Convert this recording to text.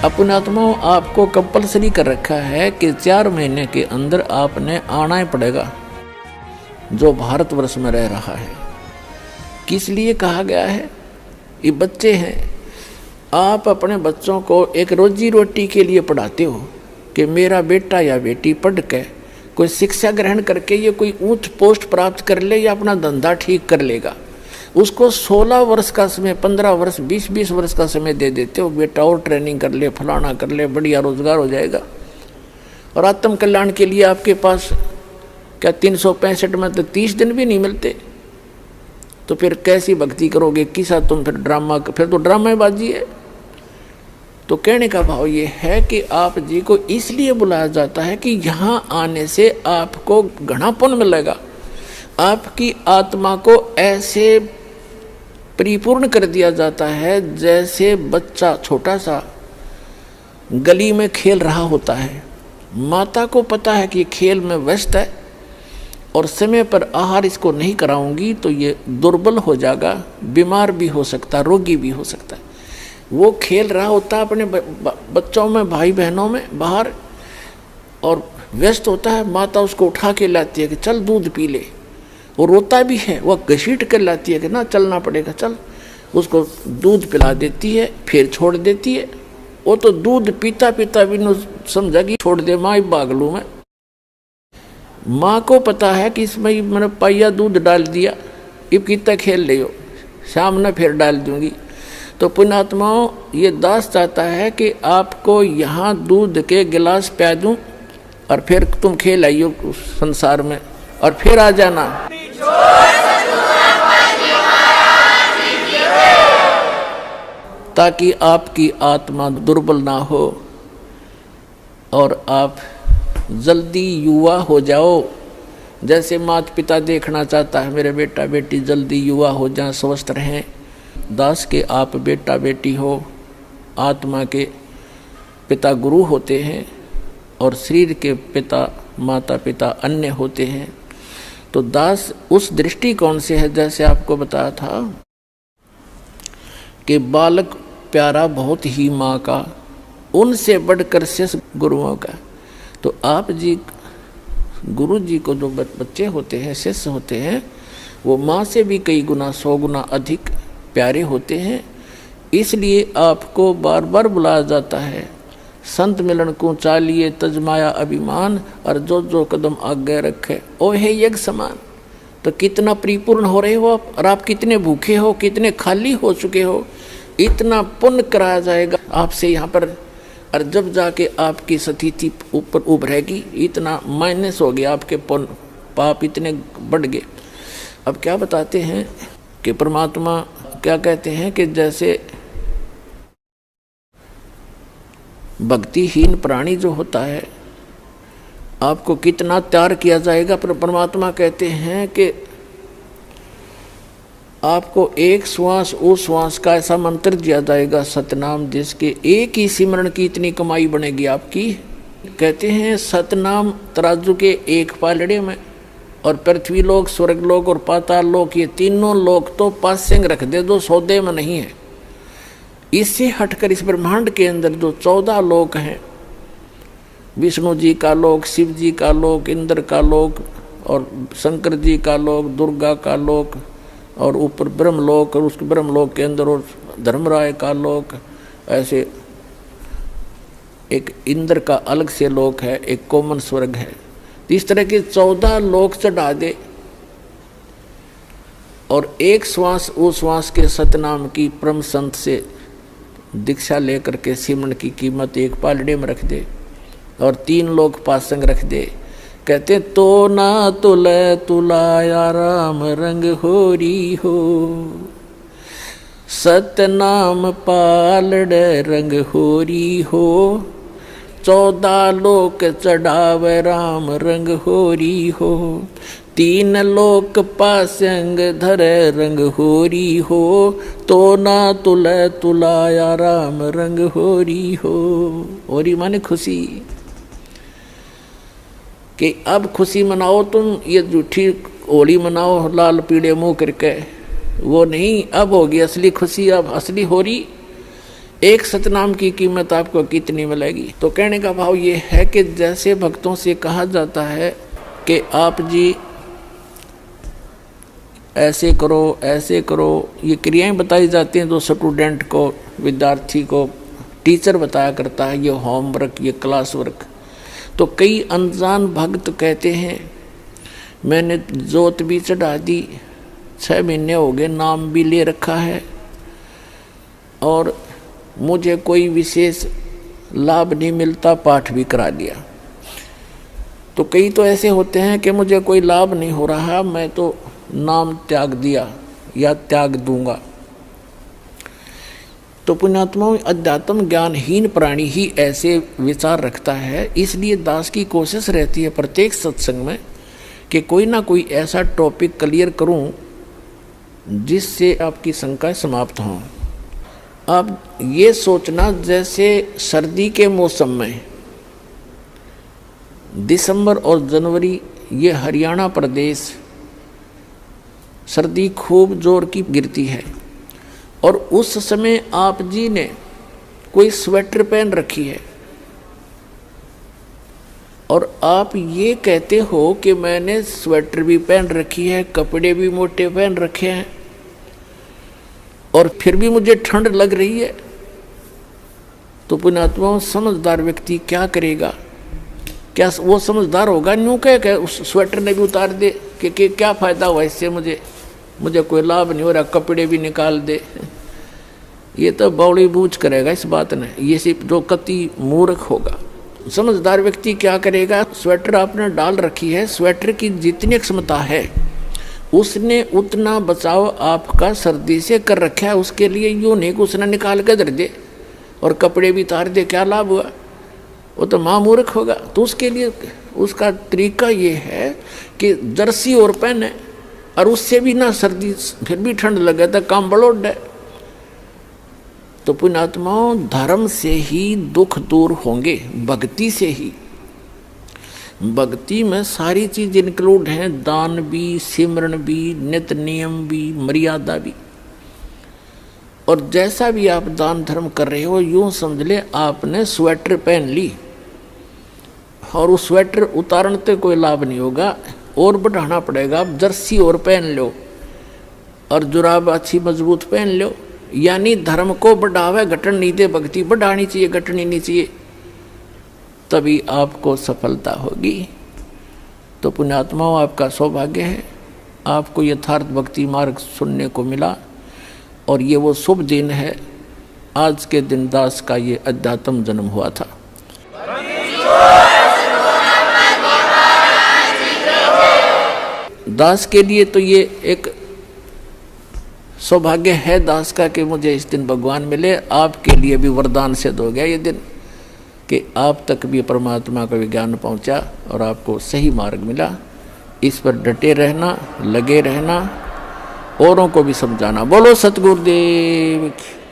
अपने आत्माओं आपको कंपलसरी कर रखा है कि 4 महीने के अंदर आपने आना ही पड़ेगा जो भारतवर्ष में रह रहा है। किस लिए कहा गया है? ये बच्चे हैं, आप अपने बच्चों को एक रोजी रोटी के लिए पढ़ाते हो कि मेरा बेटा या बेटी पढ़ के कोई शिक्षा ग्रहण करके ये कोई ऊंच पोस्ट प्राप्त कर ले या अपना धंधा ठीक कर लेगा। उसको 16 वर्ष का समय, 15 वर्ष, 20 वर्ष का समय दे देते हो, बेटा और ट्रेनिंग कर ले, फलाना कर ले, बढ़िया रोजगार हो जाएगा। और आत्म कल्याण के लिए आपके पास क्या 365 में तो 30 दिन भी नहीं मिलते, तो फिर कैसी भक्ति करोगे? किसा तुम फिर ड्रामा, फिर तो ड्रामेबाजी है। तो कहने का भाव ये है कि आप जी को इसलिए बुलाया जाता है कि यहाँ आने से आपको घना पुण्य मिलेगा। आपकी आत्मा को ऐसे परिपूर्ण कर दिया जाता है जैसे बच्चा छोटा सा गली में खेल रहा होता है। माता को पता है कि ये खेल में व्यस्त है और समय पर आहार इसको नहीं कराऊंगी तो ये दुर्बल हो जाएगा, बीमार भी हो सकता, रोगी भी हो सकता है। वो खेल रहा होता है अपने बच्चों में, भाई बहनों में बाहर, और व्यस्त होता है। माता उसको उठा के लाती है कि चल दूध पी ले, वो रोता भी है, वह घसीट कर लाती है कि ना चलना पड़ेगा, चल। उसको दूध पिला देती है, फिर छोड़ देती है। वो तो दूध पीता पीता भी न समझा कि छोड़ दे माँ, भाग लूँ मैं। माँ को पता है कि इसमें मैंने पहिया दूध डाल दिया, अब कितना खेल ले हो, शाम में फिर डाल दूंगी। तो पुण्यात्माओं, ये दास चाहता है कि आपको यहाँ दूध के गिलास पिया दूँ और फिर तुम खेल आइयो संसार में और फिर आ जाना। ताकि आपकी आत्मा दुर्बल ना हो और आप जल्दी युवा हो जाओ। जैसे माता पिता देखना चाहता है मेरे बेटा बेटी जल्दी युवा हो जाए, स्वस्थ रहें। दास के आप बेटा बेटी हो, आत्मा के पिता गुरु होते हैं और शरीर के पिता माता पिता अन्य होते हैं। तो दास उस दृष्टिकोण से है, जैसे आपको बताया था कि बालक प्यारा बहुत ही माँ का, उनसे बढ़कर शेष गुरुओं का। तो आप जी गुरु जी को जो बच्चे होते हैं, शिष्य होते हैं, वो माँ से भी कई गुना 100 गुना अधिक प्यारे होते हैं। इसलिए आपको बार बार बुलाया जाता है। संत मिलन को चालिए तजमाया अभिमान, और जो जो कदम आगे रखे ओ है यज्ञ समान। तो कितना परिपूर्ण हो रहे हो आप, और आप कितने भूखे हो, कितने खाली हो चुके हो, इतना पुण्य कराया जाएगा आपसे यहाँ पर। और जब जाके आपकी स्थिति ऊपर उभरेगी, इतना माइनस हो गया, आपके पुण्य पाप इतने बढ़ गए। अब क्या बताते हैं कि परमात्मा क्या कहते हैं कि जैसे भक्तिहीन प्राणी जो होता है, आपको कितना त्याग किया जाएगा, पर परमात्मा कहते हैं कि आपको एक श्वास उस श्वास का ऐसा मंत्र दिया जाएगा सतनाम, जिसके एक ही सिमरण की इतनी कमाई बनेगी आपकी। कहते हैं सतनाम तराजू के एक पालड़े में, और पृथ्वी लोक, स्वर्ग लोक और पाताल लोक, ये तीनों लोक तो पासेंग रख दे, जो सौदे में नहीं है। इससे हटकर इस ब्रह्मांड के अंदर जो 14 लोक हैं, विष्णु जी का लोक, शिव जी का लोक, इंद्र का लोक और शंकर जी का लोक, दुर्गा का लोक, और ऊपर ब्रह्मलोक, और उस ब्रह्मलोक के अंदर और धर्मराय का लोक, ऐसे एक इंद्र का अलग से लोक है, एक कॉमन स्वर्ग है। इस तरह के 14 लोक चढ़ा दे, और एक श्वास उस श्वास के सतनाम की परम संत से दीक्षा लेकर के सिमरण की कीमत एक पालड़े में रख दे, और 3 लोक पासंग रख दे। कहते तो ना तुले तुलाया राम रंग होरी हो, सतनाम पालड़े रंग होरी हो, 14 लोक चढ़ावे राम रंग होरी हो, 3 लोक पासंग धरे रंग होरी हो, तो ना तुले तुलाया राम रंग होरी हो। होरी माने खुशी, कि अब खुशी मनाओ तुम, ये झूठी होली मनाओ लाल पीड़े मुंह करके, वो नहीं, अब होगी असली खुशी, अब असली होरी। एक सतनाम की कीमत आपको कितनी मिलेगी? तो कहने का भाव ये है कि जैसे भक्तों से कहा जाता है कि आप जी ऐसे करो, ये क्रियाएं बताई जाती हैं, जो स्टूडेंट को, विद्यार्थी को टीचर बताया करता है, ये होमवर्क, ये क्लास वर्क। तो कई अनजान भक्त कहते हैं मैंने जोत भी चढ़ा दी, 6 महीने हो गए, नाम भी ले रखा है और मुझे कोई विशेष लाभ नहीं मिलता, पाठ भी करा दिया। तो कई तो ऐसे होते हैं कि मुझे कोई लाभ नहीं हो रहा, मैं तो नाम त्याग दिया या त्याग दूंगा। तो पुण्यात्माओं, अध्यात्म ज्ञानहीन प्राणी ही ऐसे विचार रखता है। इसलिए दास की कोशिश रहती है प्रत्येक सत्संग में कि कोई ना कोई ऐसा टॉपिक क्लियर करूं जिससे आपकी शंकाएं समाप्त हों। अब ये सोचना, जैसे सर्दी के मौसम में दिसंबर और जनवरी, ये हरियाणा प्रदेश सर्दी खूब जोर की गिरती है और उस समय आप जी ने कोई स्वेटर पहन रखी है और आप ये कहते हो कि मैंने स्वेटर भी पहन रखी है, कपड़े भी मोटे पहन रखे हैं और फिर भी मुझे ठंड लग रही है। तो पुण्यात्माओं, समझदार व्यक्ति क्या करेगा? क्या वो समझदार होगा? न्यू कह उस स्वेटर ने भी उतार दे कि क्या फायदा हुआ इससे, मुझे कोई लाभ नहीं हो रहा, कपड़े भी निकाल दे। ये तो बौड़ी बूझ करेगा इस बात ने, ये सिर्फ जो कति मूर्ख होगा। समझदार व्यक्ति क्या करेगा? स्वेटर आपने डाल रखी है, स्वेटर की जितनी क्षमता है उसने उतना बचाव आपका सर्दी से कर रखा है। उसके लिए यूँ नहीं कि उसने निकाल कर धर दे और कपड़े भी उतार दे, क्या लाभ हुआ? वो तो महामूर्ख होगा। तो उसके लिए उसका तरीका ये है कि जर्सी और पहने और उससे भी ना सर्दी, फिर भी ठंड लगे तो काम बलोड है। तो पुण्यात्माओं, धर्म से ही दुख दूर होंगे, भक्ति से ही। भक्ति में सारी चीज इंक्लूड हैं, दान भी, सिमरन भी, नित्य नियम भी, मर्यादा भी। और जैसा भी आप दान धर्म कर रहे हो, यूं समझ ले आपने स्वेटर पहन ली और उस स्वेटर उतारने से कोई लाभ नहीं होगा, और बढ़ाना पड़ेगा। आप जर्सी और पहन लो और जुराब अच्छी मजबूत पहन लो, यानी धर्म को बढ़ावे, घटन नहीं दे। भक्ति बढ़ानी चाहिए, घटनी नहीं चाहिए, तभी आपको सफलता होगी। तो पुण्यात्माओं, आपका सौभाग्य है, आपको यथार्थ भक्ति मार्ग सुनने को मिला और ये वो शुभ दिन है। आज के दिन दास का ये अध्यात्म जन्म हुआ था। दास के लिए तो ये एक सौभाग्य है दास का कि मुझे इस दिन भगवान मिले। आपके लिए भी वरदान सिद्ध हो गया ये दिन कि आप तक भी परमात्मा का विज्ञान पहुंचा और आपको सही मार्ग मिला। इस पर डटे रहना, लगे रहना, औरों को भी समझाना। बोलो सतगुरुदेव की।